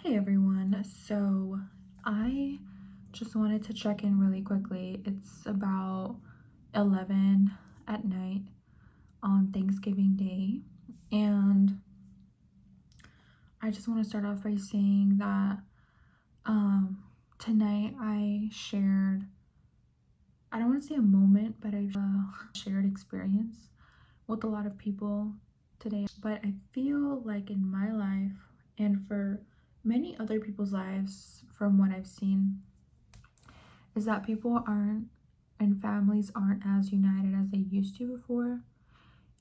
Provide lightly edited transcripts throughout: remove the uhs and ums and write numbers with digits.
Hey everyone, so I just wanted to check in really quickly. It's about 11 at night on Thanksgiving Day, and I just want to start off by saying that tonight I shared, I don't want to say a moment, but I shared experience with a lot of people today. But I feel like in my life and for many other people's lives, from what I've seen, is that people aren't and families aren't as united as they used to before.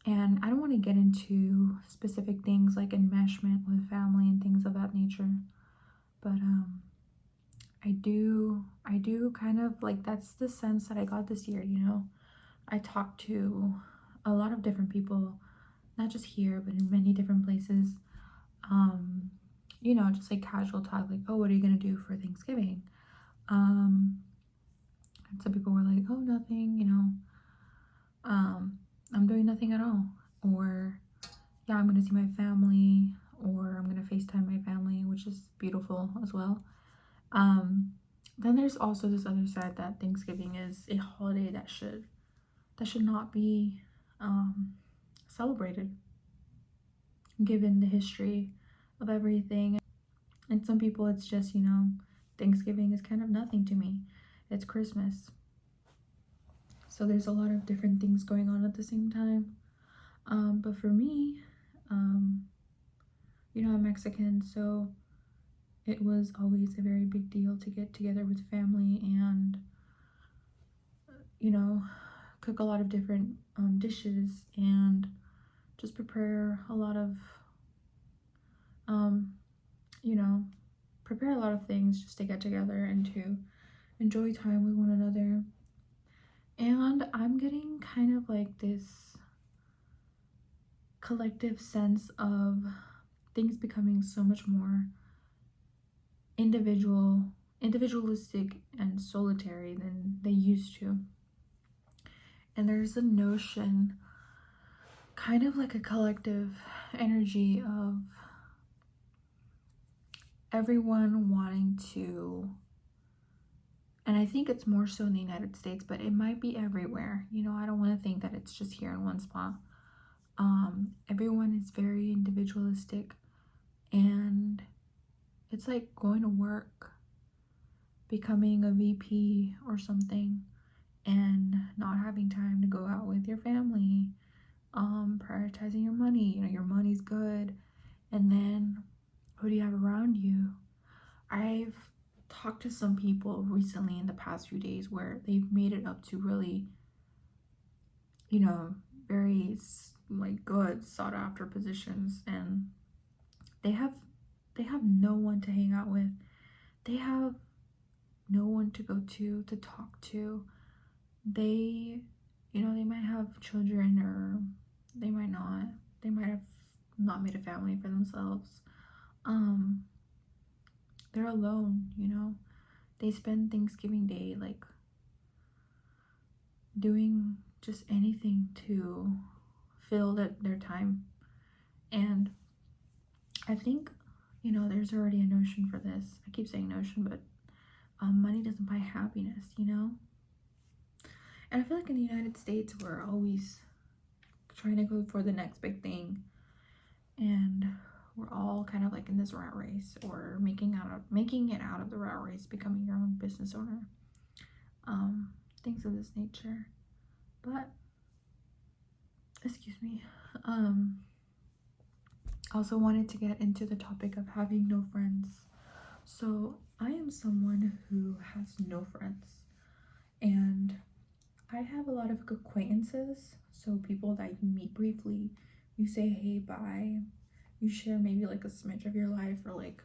And I don't want to get into specific things like enmeshment with family and things of that nature, but I do kind of like, that's the sense that I got this year. I talked to a lot of different people, not just here but in many different places. um just like casual talk, like, oh, what are you gonna do for Thanksgiving? um and some people were like, oh, nothing. I'm doing nothing at all. Or, yeah, I'm gonna see my family, or I'm gonna FaceTime my family, which is beautiful as well. Um, then there's also this other side that Thanksgiving is a holiday that should not be celebrated, given the history of everything. And some people, it's just, Thanksgiving is kind of nothing to me. It's Christmas. So there's a lot of different things going on at the same time. But for me, um, I'm Mexican, so it was always a very big deal to get together with family and, you know, cook a lot of different dishes and just prepare a lot of, um, you know, prepare a lot of things just to get together and to enjoy time with one another. And I'm getting kind of like this collective sense of things becoming so much more individualistic and solitary than they used to. And there's a notion, kind of like a collective energy of everyone wanting to, and I think it's more so in the United States, but it might be everywhere. I don't want to think that it's just here in one spot. Everyone is very individualistic, and it's like going to work, becoming a VP or something, and not having time to go out with your family, prioritizing your money. Your money's good, and then who do you have around you? I've talked to some people recently in the past few days where they've made it up to really, very like good sought after positions, and they have no one to hang out with. They have no one to go to talk to. They they might have children, or they might not. They might have not made a family for themselves. They're alone. They spend Thanksgiving Day like doing just anything to fill their time. And I think, there's already a notion for this. I keep saying notion, but money doesn't buy happiness. And I feel like in the United States, we're always trying to go for the next big thing. And we're all kind of like in this rat race, or making it out of the rat race, becoming your own business owner. Things of this nature. But excuse me. Also wanted to get into the topic of having no friends. So I am someone who has no friends, and I have a lot of acquaintances. So people that you meet briefly, you say hey, bye, you share maybe like a smidge of your life, or like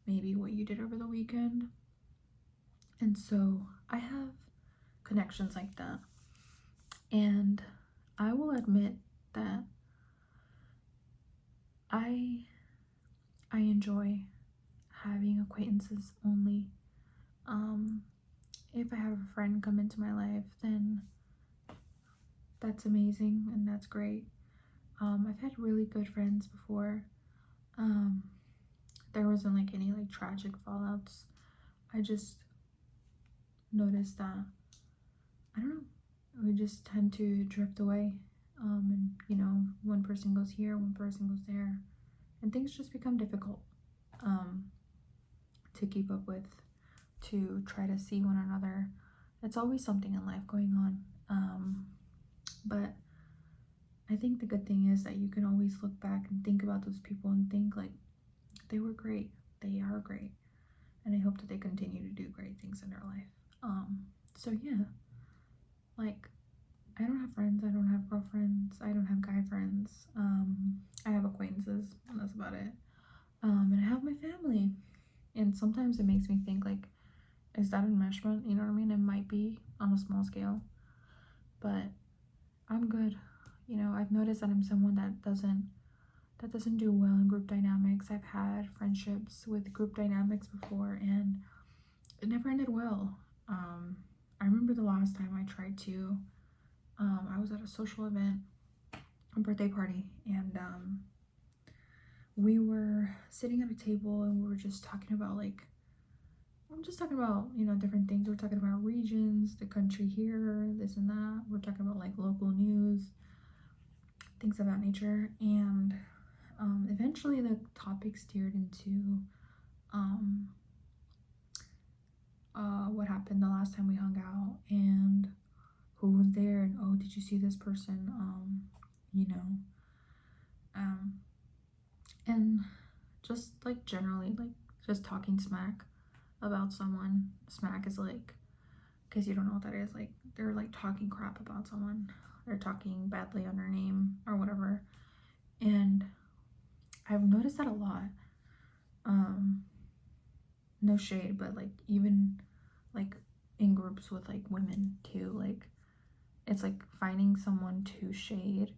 maybe what you did over the weekend. And so I have connections like that. And I will admit that I enjoy having acquaintances only. If I have a friend come into my life, then that's amazing and that's great. I've had really good friends before. there wasn't like any like tragic fallouts. I just noticed that, I don't know, we just tend to drift away. And you know, one person goes here, one person goes there, and things just become difficult to keep up with, to try to see one another. It's always something in life going on. But I think the good thing is that you can always look back and think about those people and think like, they were great, they are great, and I hope that they continue to do great things in their life. So yeah, like, I don't have friends, I don't have girlfriends, I don't have guy friends. I have acquaintances, and that's about it. And I have my family, and sometimes it makes me think like, is that enmeshment? You know what I mean? It might be on a small scale, but I'm good. You know, I've noticed that I'm someone that doesn't do well in group dynamics. I've had friendships with group dynamics before, and it never ended well. I remember the last time I tried to, I was at a social event, a birthday party, and we were sitting at a table and we were just talking about like, I'm just talking about, you know, different things. We're talking about regions, the country here, this and that. We're talking about like local news, things of that nature. And eventually the topic steered into what happened the last time we hung out and who was there, and oh, did you see this person, you know, and just like generally like just talking smack about someone. Smack is like, because you don't know what that is, like they're like talking crap about someone, they're talking badly on their name or whatever. And I've noticed that a lot. No shade, but like even like in groups with like women too, like it's like finding someone to shade,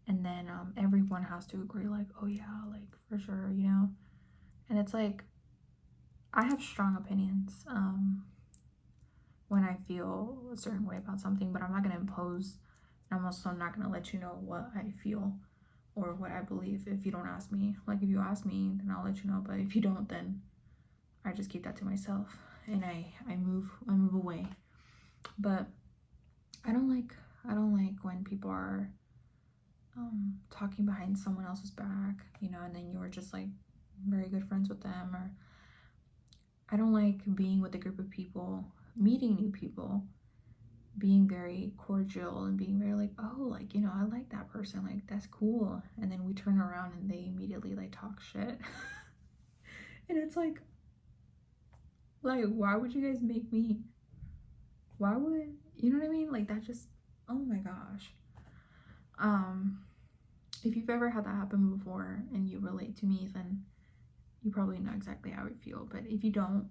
and then everyone has to agree like, oh yeah, like for sure, you know. And it's like, I have strong opinions when I feel a certain way about something, but I'm not going to impose, and I'm also not going to let you know what I feel or what I believe if you don't ask me. Like if you ask me, then I'll let you know, but if you don't, then I just keep that to myself, and I move away. But I don't like when people are talking behind someone else's back, you know, and then you're just like very good friends with them. Or I don't like being with a group of people, meeting new people, being very cordial and being very like, oh, like, you know, I like that person, like that's cool, and then we turn around and they immediately like talk shit. And it's like why would you guys make me, why would, you know what I mean? Like that just, oh my gosh. If you've ever had that happen before and you relate to me, then you probably know exactly how I feel. But if you don't,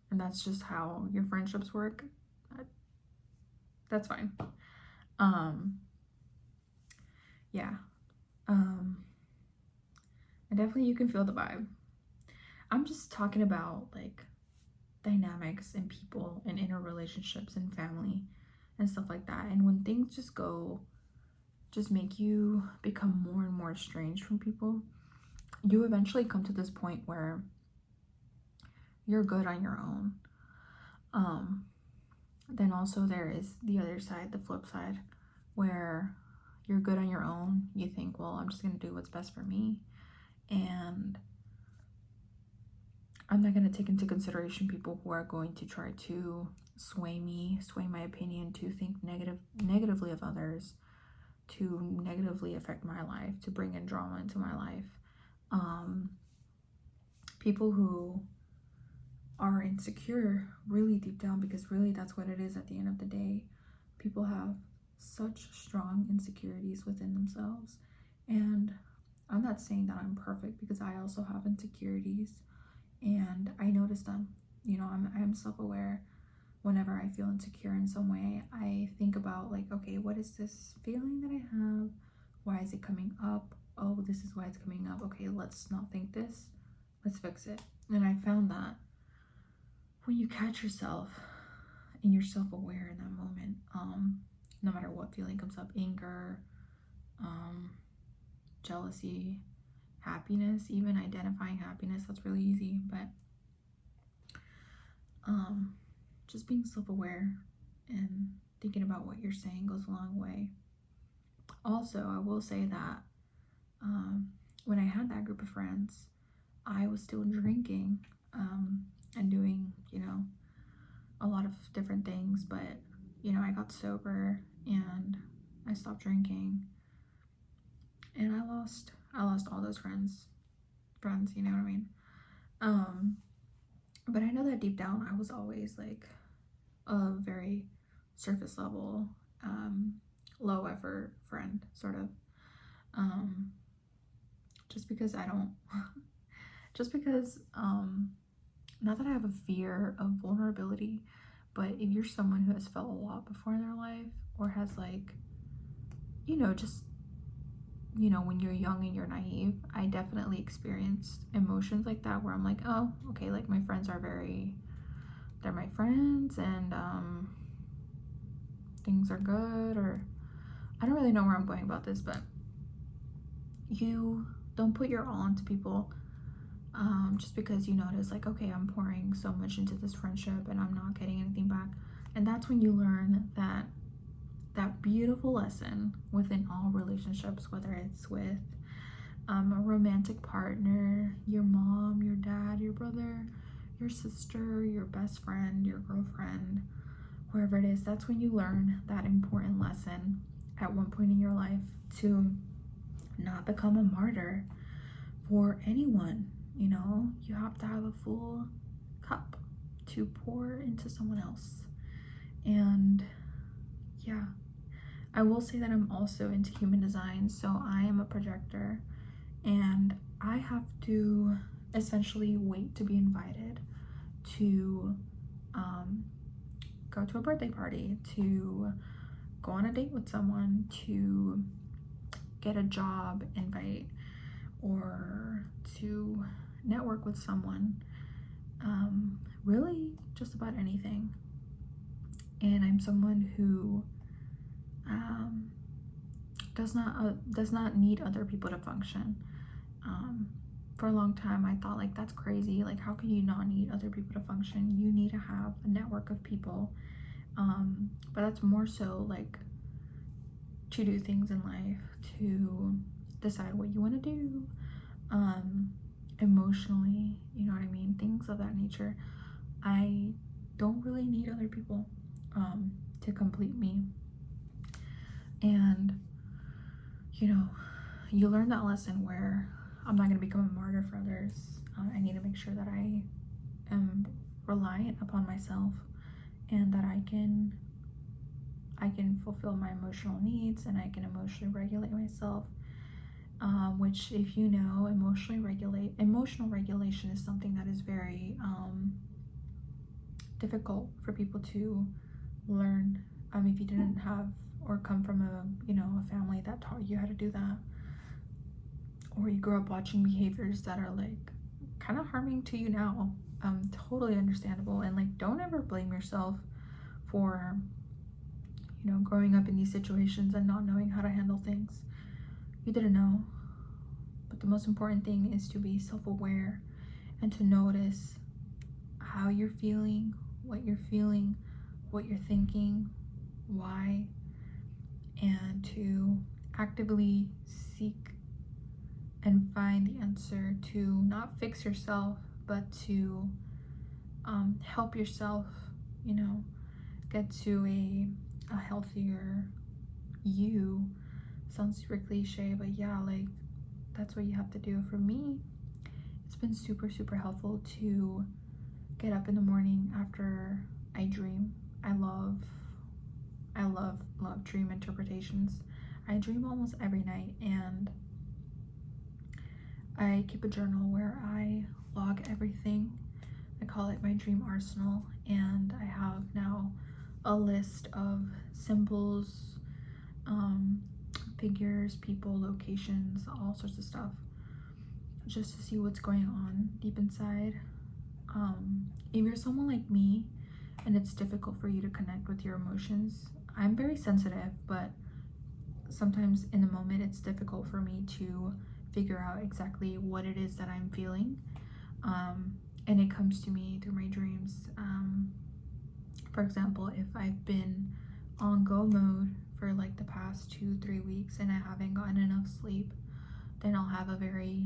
and that's just how your friendships work, that's fine. Yeah. And definitely you can feel the vibe. I'm just talking about like dynamics and people and interrelationships and family and stuff like that. And when things just make you become more and more estranged from people, you eventually come to this point where you're good on your own. Then also there is the other side, the flip side, where you're good on your own. You think, well, I'm just gonna do what's best for me, and I'm not going to take into consideration people who are going to try to sway my opinion, to think negatively of others, to negatively affect my life, to bring in drama into my life. People who are insecure really deep down, because really that's what it is at the end of the day. People have such strong insecurities within themselves, and I'm not saying that I'm perfect, because I also have insecurities. And I notice them, you know, I'm self-aware. Whenever I feel insecure in some way, I think about like, okay, what is this feeling that I have? Why is it coming up? Oh, this is why it's coming up. Okay, let's not think this. Let's fix it. And I found that when you catch yourself and you're self-aware in that moment, no matter what feeling comes up, anger, jealousy, happiness, even identifying happiness, that's really easy, but just being self-aware and thinking about what you're saying goes a long way. Also, I will say that when I had that group of friends, I was still drinking and doing, a lot of different things, but, I got sober and I stopped drinking, and I lost all those friends, you know what I mean? But I know that deep down I was always like a very surface level, low effort friend, sort of. Just because I don't, just because, not that I have a fear of vulnerability, but if you're someone who has felt a lot before in their life, or has like, just, when you're young and you're naive, I definitely experienced emotions like that where I'm like, oh, okay, like my friends they're my friends, and things are good, or I don't really know where I'm going about this, but you don't put your all into people just because you notice like, okay, I'm pouring so much into this friendship and I'm not getting anything back. And that's when you learn that beautiful lesson within all relationships, whether it's with a romantic partner, your mom, your dad, your brother, your sister, your best friend, your girlfriend, wherever it is. That's when you learn that important lesson at one point in your life, to not become a martyr for anyone. You have to have a full cup to pour into someone else. And yeah, I will say that I'm also into human design, so I am a projector, and I have to essentially wait to be invited to go to a birthday party, to go on a date with someone, to get a job invite, or to network with someone, really just about anything. And I'm someone who does not need other people to function. For a long time I thought like, that's crazy, like how can you not need other people to function? You need to have a network of people, but that's more so like to do things in life, to decide what you want to do, emotionally, you know what I mean, things of that nature. I don't really need other people to complete me. And you learn that lesson where I'm not going to become a martyr for others. I need to make sure that I am reliant upon myself, and that I can fulfill my emotional needs, and I can emotionally regulate myself, which, if you know, emotional regulation is something that is very difficult for people to learn. If you didn't have or come from a family that taught you how to do that, or you grew up watching behaviors that are like kind of harming to you now, totally understandable. And like, don't ever blame yourself for growing up in these situations and not knowing how to handle things. You didn't know. But the most important thing is to be self-aware and to notice how you're feeling, what you're thinking, why, and to actively seek and find the answer, to not fix yourself, but to help yourself, get to a healthier you. Sounds super cliche, but yeah, like that's what you have to do. For me, it's been super, super helpful to get up in the morning after I dream. I love dream interpretations. I dream almost every night, and I keep a journal where I log everything. I call it my dream arsenal, and I have now a list of symbols, figures, people, locations, all sorts of stuff, just to see what's going on deep inside. If you're someone like me and it's difficult for you to connect with your emotions, I'm very sensitive, but sometimes in the moment it's difficult for me to figure out exactly what it is that I'm feeling. And it comes to me through my dreams. For example, if I've been on go mode for like the past 2-3 weeks and I haven't gotten enough sleep, then I'll have a very,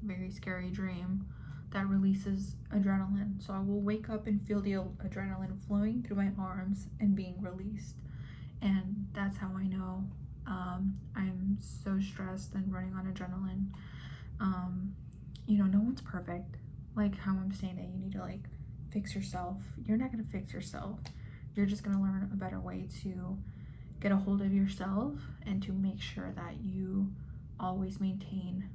very scary dream that releases adrenaline. So I will wake up and feel the adrenaline flowing through my arms and being released. And that's how I know I'm so stressed and running on adrenaline. You know, no one's perfect. Like how I'm saying that you need to like fix yourself. You're not gonna fix yourself. You're just gonna learn a better way to get a hold of yourself and to make sure that you always maintain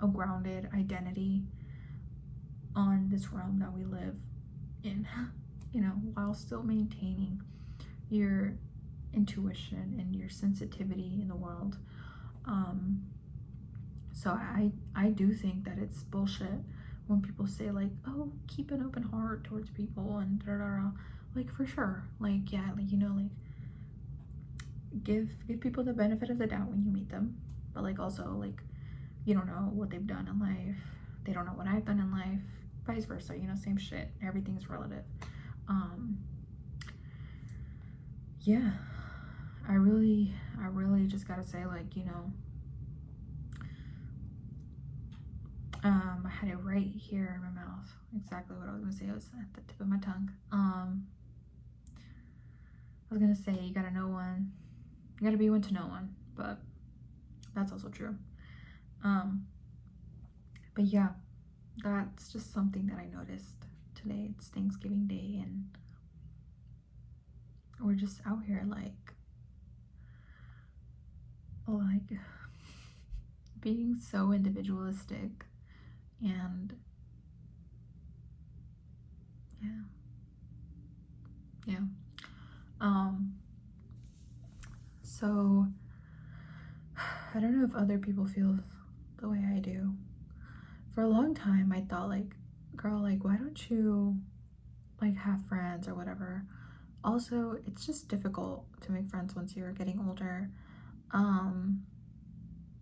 a grounded identity on this realm that we live in, you know, while still maintaining your intuition and your sensitivity in the world. So I do think that it's bullshit when people say like, oh, keep an open heart towards people and da da da. Like, for sure, like, yeah, like, you know, like, give people the benefit of the doubt when you meet them, but like also like, you don't know what they've done in life, they don't know what I've done in life, vice versa, you know, same shit, everything's relative. Yeah, I really just gotta say, like, you know, I had it right here in my mouth, exactly what I was gonna say. It was at the tip of my tongue. I was gonna say you gotta know one, you gotta be one to know one, but that's also true. But yeah, that's just something that I noticed today. It's Thanksgiving Day and we're just out here like being so individualistic, and yeah. So I don't know if other people feel the way I do. For a long time I thought like, girl, like, why don't you like have friends or whatever. Also, it's just difficult to make friends once you're getting older.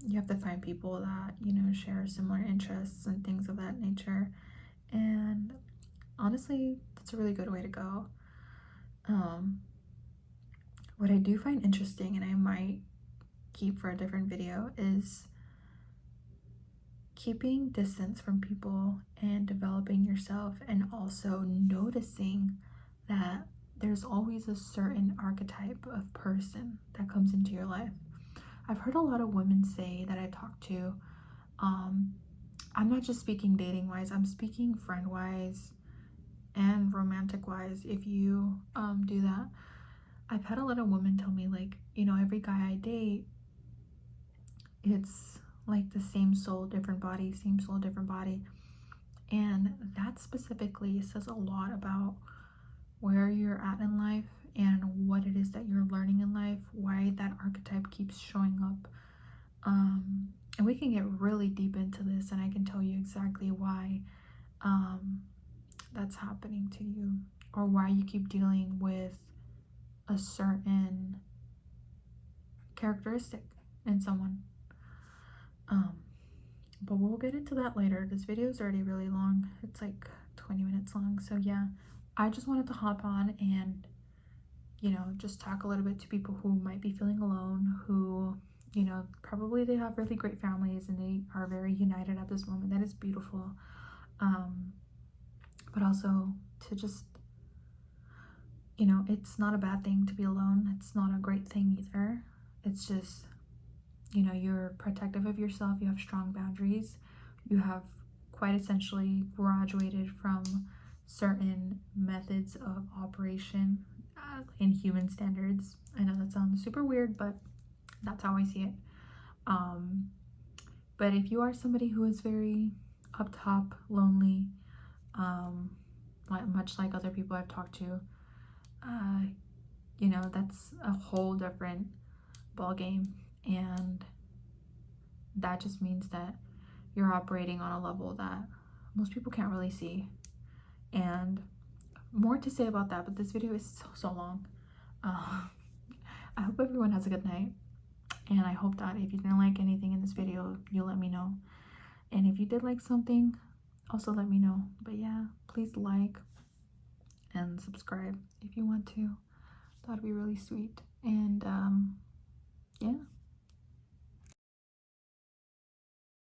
You have to find people that, you know, share similar interests and things of that nature, and honestly that's a really good way to go. What I do find interesting, and I might keep for a different video, is keeping distance from people and developing yourself, and also noticing that there's always a certain archetype of person that comes into your life. I've heard a lot of women say that I talk to, I'm not just speaking dating wise, I'm speaking friend wise and romantic wise, if you do that. I've had a lot of women tell me like, you know, every guy I date, it's like the same soul, different body, same soul, different body. And that specifically says a lot about where you're at in life and what it is that you're learning in life, why that archetype keeps showing up. And we can get really deep into this, and I can tell you exactly why that's happening to you, or why you keep dealing with a certain characteristic in someone. But we'll get into that later. This video is already really long. It's like 20 minutes long. So yeah, I just wanted to hop on and, you know, just talk a little bit to people who might be feeling alone, who, you know, probably they have really great families and they are very united at this moment. That is beautiful. But also to just, you know, it's not a bad thing to be alone. It's not a great thing either. It's just, you know, you're protective of yourself, you have strong boundaries, you have quite essentially graduated from certain methods of operation in human standards. I know that sounds super weird, but that's how I see it. But if you are somebody who is very up top, lonely, much like other people I've talked to, you know, that's a whole different ball game, and that just means that you're operating on a level that most people can't really see. And more to say about that, but this video is so long. I hope everyone has a good night. And I hope that if you didn't like anything in this video, you'll let me know. And if you did like something, also let me know. But yeah, please like and subscribe if you want to. That'd be really sweet. And yeah.